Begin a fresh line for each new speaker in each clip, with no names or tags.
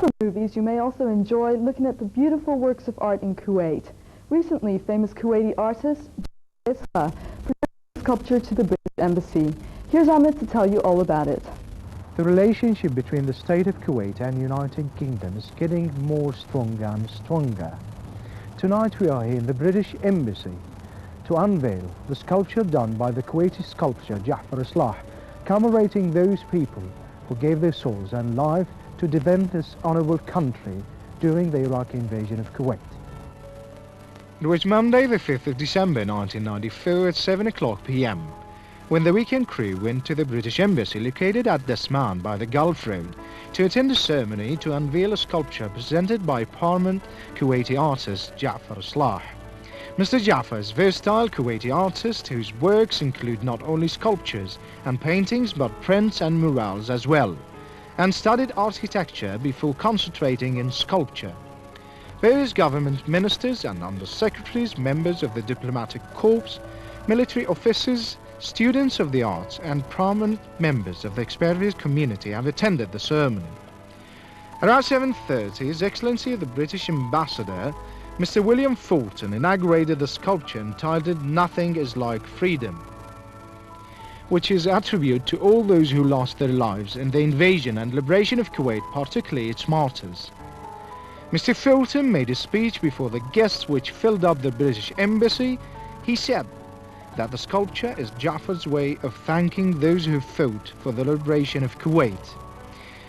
For movies, you may also enjoy looking at the beautiful works of art in Kuwait. Recently, famous Kuwaiti artist Isla presented a sculpture to the British Embassy. Here's Ahmed to tell you all about it.
The relationship between the state of Kuwait and United Kingdom is getting more stronger and stronger. Tonight we are here in the British Embassy to unveil the sculpture done by the Kuwaiti sculptor Ja'far Islah, commemorating those people who gave their souls and life to defend this honourable country during the Iraqi invasion of Kuwait.
It was Monday the 5th of December 1994 at 7 o'clock p.m. when the weekend crew went to the British Embassy located at Dasman by the Gulf Road to attend a ceremony to unveil a sculpture presented by prominent Kuwaiti artist Ja'far Islah. Mr. Ja'far is a versatile Kuwaiti artist whose works include not only sculptures and paintings but prints and murals as well, and studied architecture before concentrating in sculpture. Various government ministers and undersecretaries, members of the diplomatic corps, military officers, students of the arts and prominent members of the expatriate community have attended the ceremony. Around 7:30, His Excellency the British Ambassador, Mr. William Fulton, inaugurated the sculpture entitled "Nothing is Like Freedom," which is a tribute to all those who lost their lives in the invasion and liberation of Kuwait, particularly its martyrs. Mr. Fulton made a speech before the guests which filled up the British Embassy. He said that the sculpture is Ja'far's way of thanking those who fought for the liberation of Kuwait.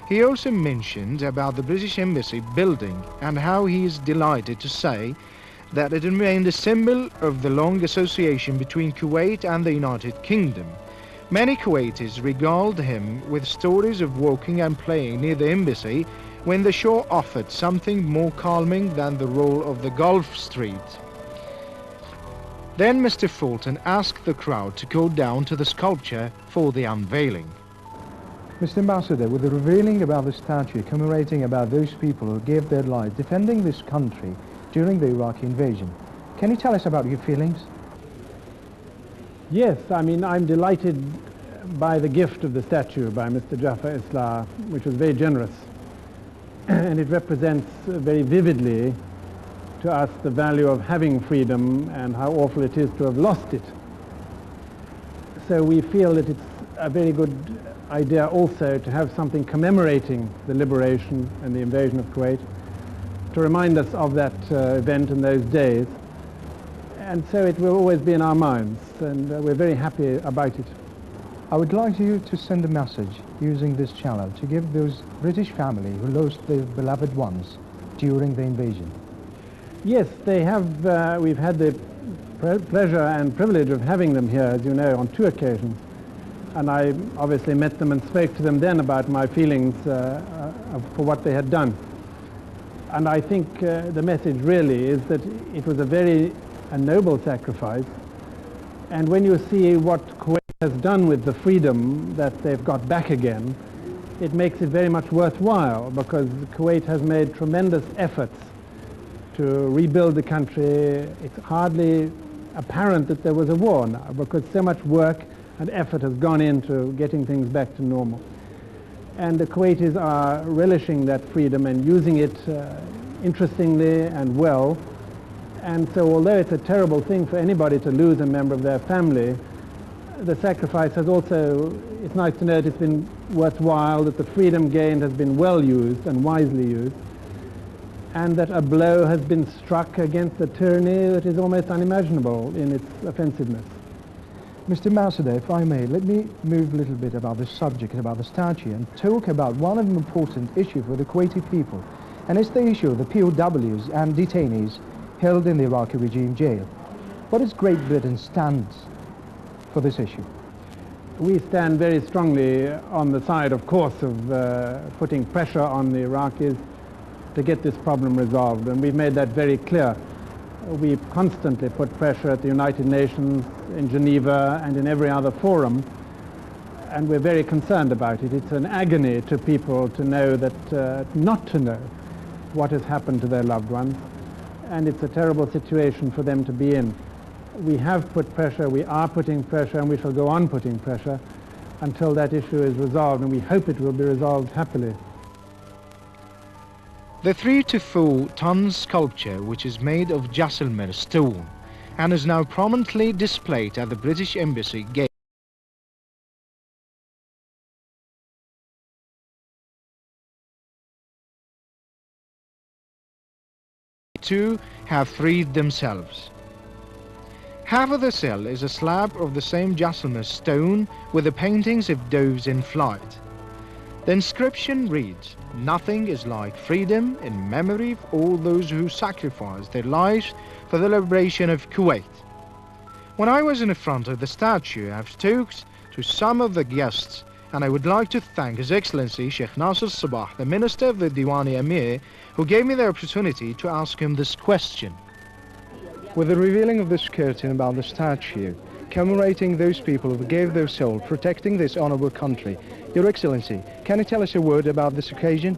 He also mentioned about the British Embassy building and how he is delighted to say that it remained a symbol of the long association between Kuwait and the United Kingdom. Many Kuwaitis regaled him with stories of walking and playing near the embassy when the shore offered something more calming than the roll of the Gulf Street. Then Mr. Fulton asked the crowd to go down to the sculpture for the unveiling.
Mr. Ambassador, with the revealing about the statue commemorating about those people who gave their lives defending this country during the Iraqi invasion, can you tell us about your feelings?
Yes, I'm delighted by the gift of the statue by Mr. Ja'far Islah, which was very generous. And it represents very vividly to us the value of having freedom and how awful it is to have lost it. So we feel that it's a very good idea also to have something commemorating the liberation and the invasion of Kuwait, to remind us of that event in those days. And so it will always be in our minds, and we're very happy about it.
I would like you to send a message using this channel to give those British family who lost their beloved ones during the invasion.
Yes, they have. We've had the pleasure and privilege of having them here, as you know, on 2 occasions. And I obviously met them and spoke to them then about my feelings for what they had done. And I think the message really is that it was a noble sacrifice. And when you see what Kuwait has done with the freedom that they've got back again, it makes it very much worthwhile, because Kuwait has made tremendous efforts to rebuild the country. It's hardly apparent that there was a war now, because so much work and effort has gone into getting things back to normal. And the Kuwaitis are relishing that freedom and using it interestingly and well. And so although it's a terrible thing for anybody to lose a member of their family, the sacrifice has also, it's nice to know that it's been worthwhile, that the freedom gained has been well used and wisely used, and that a blow has been struck against a tyranny that is almost unimaginable in its offensiveness.
Mr. Ambassador, if I may, let me move a little bit about this subject, about the statue, and talk about one of the important issues for the Kuwaiti people, and it's the issue of the POWs and detainees held in the Iraqi regime jail. What is Great Britain stands for this issue?
We stand very strongly on the side, of course, of putting pressure on the Iraqis to get this problem resolved, and we've made that very clear. We've constantly put pressure at the United Nations, in Geneva, and in every other forum, and we're very concerned about it. It's an agony to people to know that, not to know what has happened to their loved ones, and it's a terrible situation for them to be in. We have put pressure, we are putting pressure, and we shall go on putting pressure until that issue is resolved, and we hope it will be resolved happily.
The 3 to 4 ton sculpture, which is made of Jaisalmer stone and is now prominently displayed at the British Embassy gate, too have freed themselves. Half of the cell is a slab of the same Jaisalmer stone with the paintings of doves in flight. The inscription reads, "Nothing is like freedom, in memory of all those who sacrificed their lives for the liberation of Kuwait." When I was in the front of the statue, I've talked to some of the guests, and I would like to thank His Excellency Sheikh Nasser Sabah, the Minister of the Diwani Amir, who gave me the opportunity to ask him this question.
With the revealing of this curtain about the statue, commemorating those people who gave their soul, protecting this honorable country, Your Excellency, can you tell us a word about this occasion?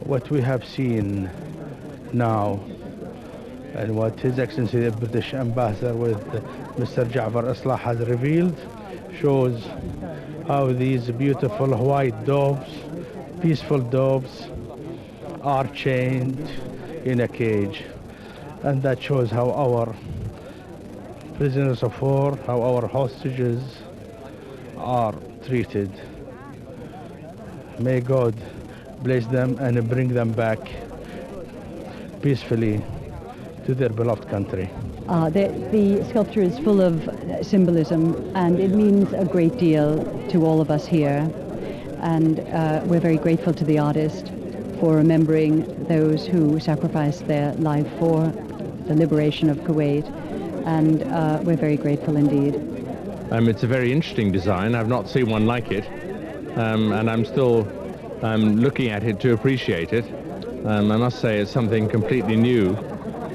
What we have seen now and what His Excellency the British Ambassador with Mr. Ja'far Islah has revealed shows how these beautiful white doves, peaceful doves, are chained in a cage. And that shows how our prisoners of war, how our hostages are treated. May God bless them and bring them back peacefully to their beloved country.
The sculpture is full of symbolism, and it means a great deal to all of us here. And we're very grateful to the artist for remembering those who sacrificed their life for the liberation of Kuwait, and we're very grateful indeed.
It's a very interesting design. I've not seen one like it, and I'm still looking at it to appreciate it. I must say it's something completely new,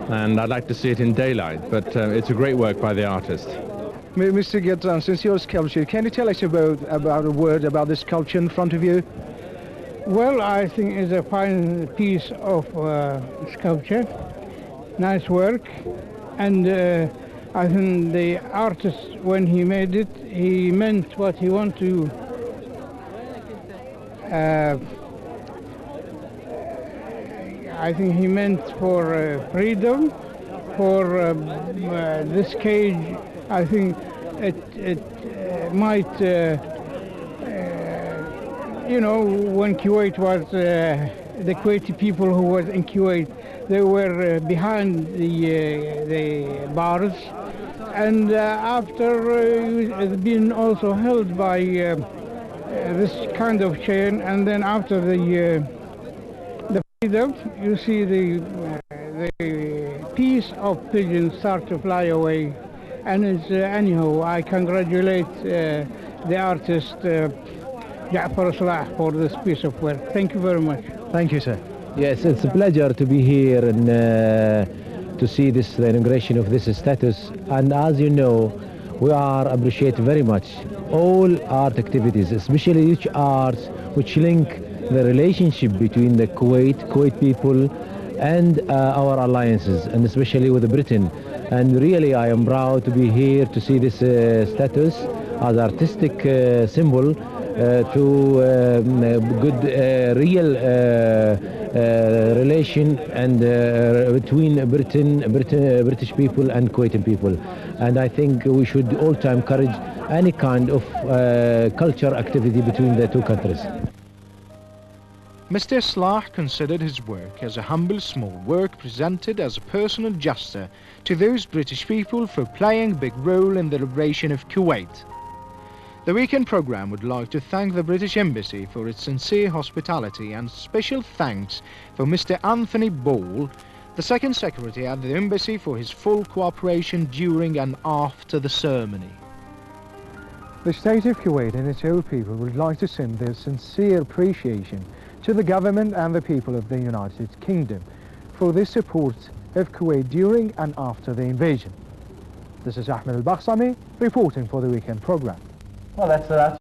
and I'd like to see it in daylight, but it's a great work by the artist.
Mr. Getran, since your sculpture, can you tell us about a word about the sculpture in front of you?
Well, I think it's a fine piece of sculpture, nice work, and I think the artist, when he made it, he meant what he wanted to I think he meant for freedom, for this cage. I think it might, you know, when Kuwait was, the Kuwaiti people who was in Kuwait, they were behind the bars, and after being also held by this kind of chain, and then after the freedom, you see the piece of pigeon start to fly away, and it's anyhow, I congratulate the artist Ja'far Islah for this piece of work. Thank you very much.
Thank you, sir.
Yes, it's a pleasure to be here and to see this the inauguration of this status. And as you know, we are appreciate very much all art activities, especially each arts which link the relationship between the Kuwait people and our alliances, and especially with Britain. And really I am proud to be here to see this status as artistic symbol to good real relation and between British people and Kuwaiti people. And I think we should all time encourage any kind of culture activity between the two countries.
Mr. Islah considered his work as a humble small work presented as a personal gesture to those British people for playing a big role in the liberation of Kuwait. The weekend programme would like to thank the British Embassy for its sincere hospitality, and special thanks for Mr. Anthony Ball, the Second Secretary at the Embassy, for his full cooperation during and after the ceremony.
The State of Kuwait and its whole people would like to send their sincere appreciation to the government and the people of the United Kingdom for their support of Kuwait during and after the invasion. This is Ahmed Al-Bakhsami reporting for the weekend programme.
Well, that's